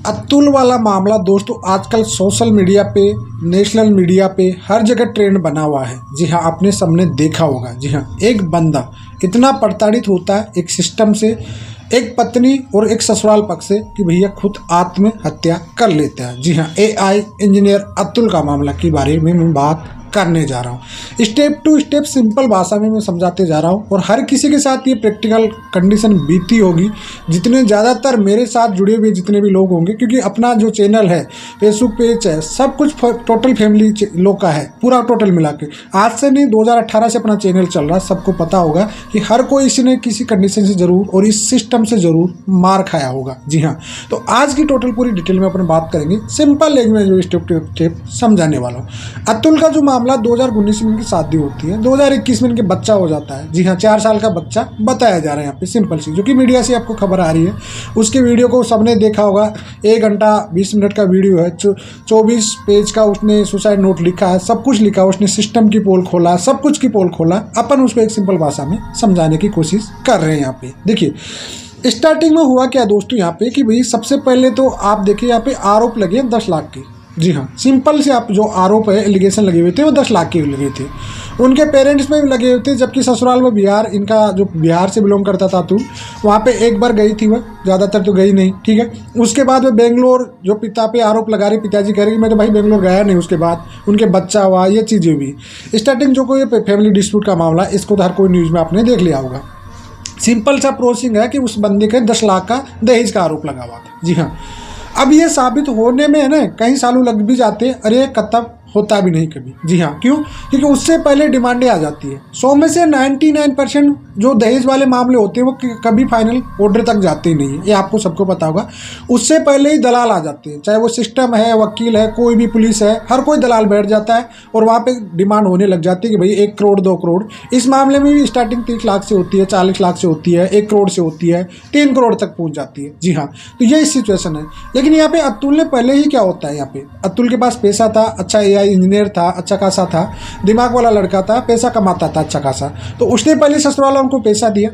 अतुल वाला मामला दोस्तों आजकल सोशल मीडिया पे, नेशनल मीडिया पे हर जगह ट्रेंड बना हुआ है। जी हाँ, आपने सबने देखा होगा। जी हाँ, एक बंदा इतना प्रताड़ित होता है एक सिस्टम से, एक पत्नी और एक ससुराल पक्ष से, कि भैया खुद आत्महत्या कर लेता है। जी हाँ, AI इंजीनियर अतुल का मामला के बारे में मैं बात करने जा रहा हूँ। स्टेप टू स्टेप सिंपल भाषा में मैं समझाते जा रहा हूँ और हर किसी के साथ ये प्रैक्टिकल कंडीशन बीती होगी, जितने ज़्यादातर मेरे साथ जुड़े हुए जितने भी लोग होंगे, क्योंकि अपना जो चैनल है, फेसबुक पेज है, सब कुछ टोटल फैमिली लोग का है, पूरा टोटल मिला के। आज से नहीं, 2018 से अपना चैनल चल रहा है। सबको पता होगा कि हर कोई इसी ने किसी कंडीशन से ज़रूर और इस सिस्टम से ज़रूर मार खाया होगा। जी हाँ, तो आज की टोटल पूरी डिटेल में अपन बात करेंगे, सिंपल लैंग्वेज में स्टेप टू स्टेप समझाने वाला हूँ। अतुल का जो मामला 2019 में इनकी शादी होती है, 2021 में इनके बच्चा हो जाता है। जी हाँ, 4 साल का बच्चा बताया जा रहा है यहाँ पे, सिंपल सी, जो कि मीडिया से आपको खबर आ रही है। उसके वीडियो को सबने देखा होगा, 1 घंटा 20 मिनट का वीडियो है, 24 पेज का उसने सुसाइड नोट लिखा है, सब कुछ लिखा है उसने, सिस्टम की पोल खोला, सब कुछ की पोल खोला। अपन उसको एक सिंपल भाषा में समझाने की कोशिश कर रहे हैं यहाँ पे। देखिए स्टार्टिंग में हुआ क्या दोस्तों यहाँ पे, कि भाई सबसे पहले तो आप देखिए यहाँ पे आरोप लगे 10 लाख के। जी हाँ, सिंपल से आप जो आरोप है, एलिगेशन लगे हुए थे, वो 10 लाख के लगे थे। उनके पेरेंट्स पे भी लगे हुए थे, जबकि ससुराल में बिहार, इनका जो बिहार से बिलोंग करता था अतुल, वहाँ पे एक बार गई थी वह, ज़्यादातर तो गई नहीं। ठीक है, उसके बाद वो बेंगलोर, जो पिता पे आरोप लगा रही, पिताजी कह रहे कि मैं तो भाई बेंगलोर गया नहीं। उसके बाद उनके बच्चा हुआ, ये चीज़ें भी। स्टार्टिंग जो कोई फैमिली डिस्प्यूट का मामला, इसको तो हर कोई न्यूज़ में आपने देख लिया होगा। सिंपल सा प्रोसेसिंग है कि उस बंदे के 10 लाख का दहेज का आरोप लगा हुआ था। जी हाँ, अब ये साबित होने में है ना, कई सालों लग भी जाते, अरे कतब होता भी नहीं कभी। जी हाँ, क्यों? क्योंकि उससे पहले डिमांडें आ जाती है। 100 में से 99% जो दहेज वाले मामले होते हैं वो कभी फाइनल ऑर्डर तक जाते ही नहीं है, ये आपको सबको पता होगा। उससे पहले ही दलाल आ जाते हैं, चाहे वो सिस्टम है, वकील है, कोई भी पुलिस है, हर कोई दलाल बैठ जाता है और वहाँ पे डिमांड होने लग जाती है कि भाई 1 करोड़ 2 करोड़। इस मामले में भी स्टार्टिंग 30 लाख से होती है, 40 लाख से होती है, 1 करोड़ से होती है, 3 करोड़ तक पहुँच जाती है। जी हाँ, तो यही सिचुएशन है। लेकिन यहाँ पे अतुल ने पहले ही क्या होता है, यहाँ पे अतुल के पास पैसा था, अच्छा AI इंजीनियर था, अच्छा खासा था, दिमाग वाला लड़का था, पैसा कमाता था अच्छा खासा। तो उसने पहले ससुराल वालों को पैसा दिया,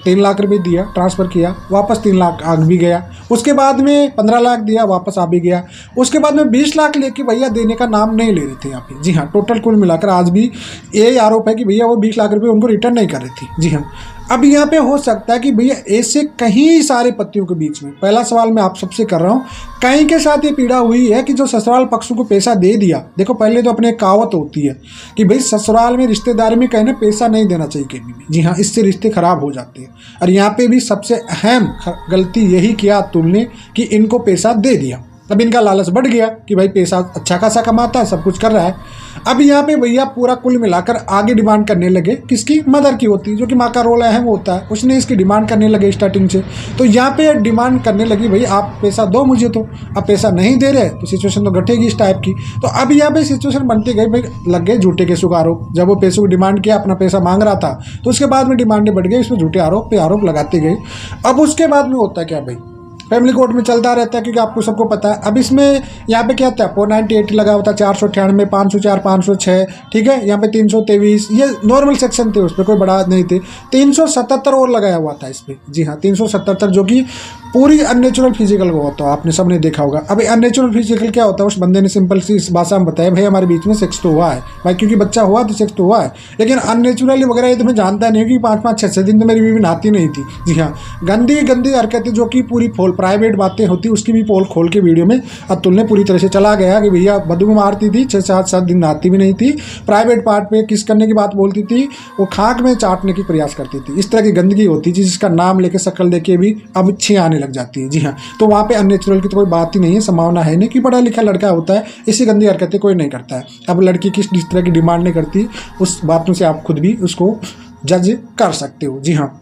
3 लाख रुपये दिया, ट्रांसफ़र किया, वापस 3 लाख आ भी गया। उसके बाद में 15 लाख दिया, वापस आ भी गया। उसके बाद में 20 लाख लेके भैया देने का नाम नहीं ले रहे थे यहाँ पे। जी हाँ, टोटल कुल मिलाकर आज भी यही आरोप है कि भैया वो 20 लाख रुपये उनको रिटर्न नहीं कर रही थी। जी हाँ, अब यहाँ पे हो सकता है कि भैया ऐसे कहीं सारे पत्तियों के बीच में, पहला सवाल मैं आप सबसे कर रहा हूँ, कहीं के साथ ये पीड़ा हुई है कि जो ससुराल पक्षों को पैसा दे दिया। देखो पहले तो अपने कहावत होती है कि भाई ससुराल में, रिश्तेदारी में कहीं ना पैसा नहीं देना चाहिए कभी भी। जी हाँ, इससे रिश्ते खराब हो जाते हैं। और यहाँ पे भी सबसे अहम गलती यही किया अतुल ने कि इनको पैसा दे दिया। अब इनका लालच बढ़ गया कि भाई पैसा अच्छा खासा कमाता है, सब कुछ कर रहा है। अब यहाँ पे भैया पूरा कुल मिलाकर आगे डिमांड करने लगे, किसकी? मदर की होती है, जो कि माँ का रोल अहम होता है। उसने इसकी डिमांड करने लगे स्टार्टिंग से। तो यहाँ पे डिमांड करने लगी, भाई आप पैसा दो मुझे। तो अब पैसा नहीं दे रहे तो सिचुएशन तो घटेगी इस टाइप की। तो अब यहाँ पे सिचुएशन बनती गई, भाई लग गए झूठे के सुख आरोप। जब वो पैसों की डिमांड किया, अपना पैसा मांग रहा था, तो उसके बाद में डिमांडें बढ़ गई, इसमें झूठे आरोप पे आरोप लगाते गए। अब उसके बाद में होता क्या भाई, फैमिली कोर्ट में चलता रहता है, क्योंकि आपको सबको पता है। अब इसमें यहाँ पे क्या था, 498 लगा हुआ था, 498, 504, 506, ठीक है, यहाँ पे 323, ये नॉर्मल सेक्शन थे, उस पर कोई बड़ा नहीं थे। 377 और लगाया हुआ था इस पर। जी हाँ, 377, जो कि पूरी अननेचुरल फिजिकल को होता है, आपने सबने देखा होगा। अब अननेचुरल फिजिकल क्या होता है, उस बंदे ने सिंपल सी इस भाषा में बताया, भाई हमारे बीच में सेक्स तो हुआ है भाई, क्योंकि बच्चा हुआ तो सेक्स तो हुआ है, लेकिन अननेचुरली वगैरह ये तो मैं जानता नहीं, कि 5-5, 6-6 दिन तो मेरी बीवी नहाती नहीं थी। जी हाँ, गंदी गंदी हरकतें, जो कि पूरी प्राइवेट बातें होती, उसकी भी पोल खोल के वीडियो में अतुल ने पूरी तरह से चला गया कि भैया बदबू मारती थी, 6-7 दिन नहाती भी नहीं थी, प्राइवेट पार्ट पे किस करने की बात बोलती थी, वो खाक में चाटने की प्रयास करती थी। इस तरह की गंदगी होती थी, जिसका नाम लेके, शक्ल देके भी अब अच्छी आने लग जाती है। जी हाँ, तो वहाँ पे अननेचुरल की तो कोई बात ही नहीं है, संभावना है नहीं कि पढ़ा लिखा लड़का होता है, इसी गंदी हरकतें कोई नहीं करता है। अब लड़की किस तरह की डिमांड नहीं करती, उस बातों से आप खुद भी उसको जज कर सकते हो। जी हाँ,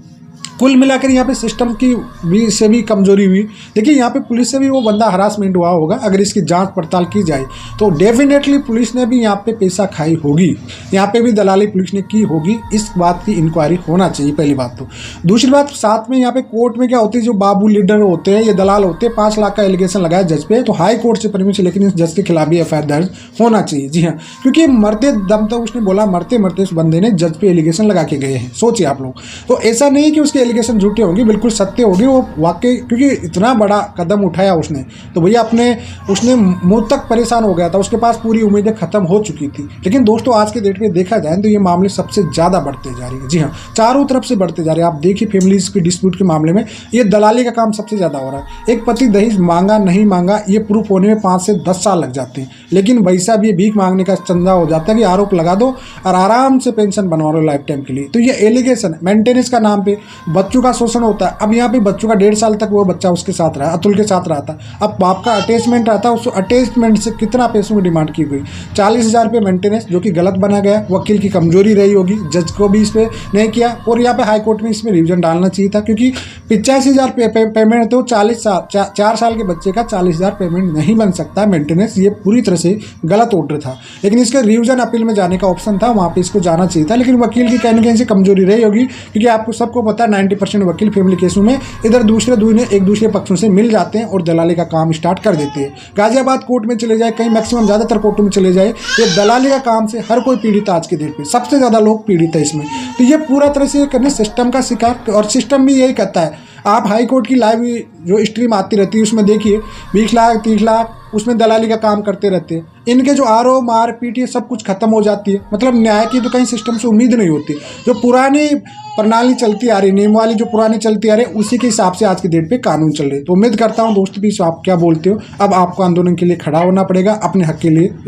कुल मिलाकर यहाँ पे सिस्टम की से भी कमजोरी हुई। देखिए यहाँ पे पुलिस से भी वो बंदा हरासमेंट हुआ होगा, अगर इसकी जांच पड़ताल की जाए तो डेफिनेटली पुलिस ने भी यहाँ पे पैसा खाई होगी, यहाँ पे भी दलाली पुलिस ने की होगी। इस बात की इंक्वायरी होना चाहिए, पहली बात तो। दूसरी बात, साथ में यहाँ पे कोर्ट में क्या होती है, जो बाबू लीडर होते हैं, ये दलाल होते हैं, 5 लाख का एलिगेशन लगाया जज पे, तो हाई कोर्ट से परमिशन, लेकिन इस जज के खिलाफ भी FIR दर्ज होना चाहिए। जी हाँ, क्योंकि मरते दम तक उसने बोला, मरते मरते उस बंदे ने जज पे एलिगेशन लगा के गए हैं। सोचिए आप लोग, तो ऐसा नहीं कि उसके एलिगेशन झूठे होंगे, बिल्कुल सत्य होगी वो वाकई, क्योंकि इतना बड़ा कदम उठाया उसने तो भैया उसने मुँह तक परेशान हो गया था, उसके पास पूरी उम्मीदें खत्म हो चुकी थी। लेकिन दोस्तों आज के डेट में देखा जाए तो ये मामले सबसे ज़्यादा बढ़ते जा रही है। जी हाँ, चारों तरफ से बढ़ते जा रहे हैं। आप देखिए फैमिलीज की डिस्प्यूट के मामले में ये दलाली का काम सबसे ज़्यादा हो रहा है। एक पति दहेज मांगा नहीं मांगा ये प्रूफ होने में 5 से 10 साल लग जाते हैं, लेकिन वैसा भी भीख मांगने का चंदा हो जाता है कि आरोप लगा दो और आराम से पेंशन बनवा लो लाइफ टाइम के लिए। तो ये एलिगेशन मेंटेनेंस का नाम पे बच्चों का शोषण होता है। अब यहाँ पे बच्चों का 1.5 साल तक वो बच्चा उसके साथ रहा, अतुल के साथ रहा था। अब बाप का अटैचमेंट रहता है, उस अटैचमेंट से कितना पैसों की डिमांड की गई, 40,000 रुपये मेंटेनेंस, जो कि गलत बना गया। वकील की कमजोरी रही होगी, जज को भी इस पर नहीं किया, और यहाँ पे हाई कोर्ट में इसमें रिवीजन डालना चाहिए था, क्योंकि 85,000 पेमेंट तो 4 साल के बच्चे का 40,000 पेमेंट नहीं बन सकता मेंटेनेंस। ये पूरी तरह से गलत ऑर्डर था, लेकिन इसके रिवीजन अपील में जाने का ऑप्शन था, वहाँ पे इसको जाना चाहिए था। लेकिन वकील की कहने कहीं से कमजोरी रही होगी, क्योंकि आपको सबको पता है 90% वकील फैमिली केसों में इधर दूसरे एक दूसरे पक्षों से मिल जाते हैं और दलाली का काम स्टार्ट कर देते हैं। गाजियाबाद कोर्ट में चले जाए, कहीं मैक्सिमम ज़्यादातर कोर्टों में चले जाए, ये दलाली का काम से हर कोई पीड़ित आज के डेट पे, सबसे ज़्यादा लोग पीड़ित है इसमें। तो ये पूरा तरह से करने सिस्टम का शिकार, और सिस्टम भी यही कहता है। आप हाई कोर्ट की लाइव जो स्ट्रीम आती रहती है उसमें देखिए 20 लाख 30 लाख उसमें दलाली का काम करते रहते हैं। इनके जो आरोप मारपीट ये सब कुछ खत्म हो जाती है। मतलब न्याय की तो कहीं सिस्टम से उम्मीद नहीं होती। जो पुरानी प्रणाली चलती आ रही, नियम वाली जो पुरानी चलती आ रही, उसी के हिसाब से आज की डेट पे कानून चल रहे। तो उम्मीद करता हूँ दोस्तों भी आप क्या बोलते हो, अब आपको आंदोलन के लिए खड़ा होना पड़ेगा अपने हक के लिए।